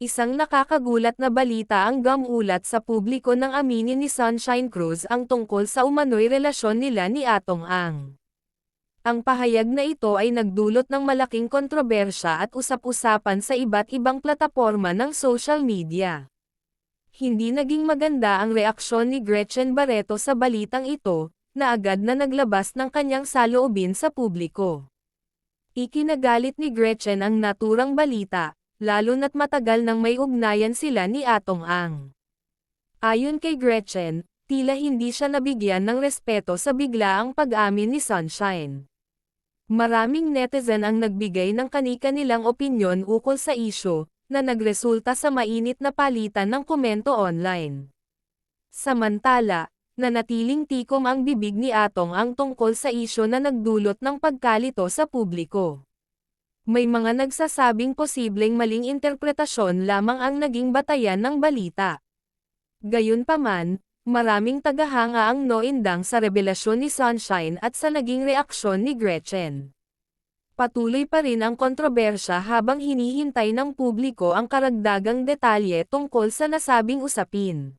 Isang nakakagulat na balita ang gamulat sa publiko nang aminin ni Sunshine Cruz ang tungkol sa umano'y relasyon nila ni Atong Ang. Ang pahayag na ito ay nagdulot ng malaking kontrobersya at usap-usapan sa iba't ibang plataporma ng social media. Hindi naging maganda ang reaksyon ni Gretchen Barreto sa balitang ito, na agad na naglabas ng kanyang saloobin sa publiko. Ikinagalit ni Gretchen ang naturang balita, lalo na't matagal nang may ugnayan sila ni Atong Ang. Ayon kay Gretchen, tila hindi siya nabigyan ng respeto sa biglaang pag-amin ni Sunshine. Maraming netizen ang nagbigay ng kani-kanilang opinyon ukol sa isyu, na nagresulta sa mainit na palitan ng komento online. Samantala, nanatiling tikom ang bibig ni Atong Ang tungkol sa isyu na nagdulot ng pagkalito sa publiko. May mga nagsasabing posibleng maling interpretasyon lamang ang naging batayan ng balita. Gayunpaman, maraming tagahanga ang noindang sa revelasyon ni Sunshine at sa naging reaksyon ni Gretchen. Patuloy pa rin ang kontrobersya habang hinihintay ng publiko ang karagdagang detalye tungkol sa nasabing usapin.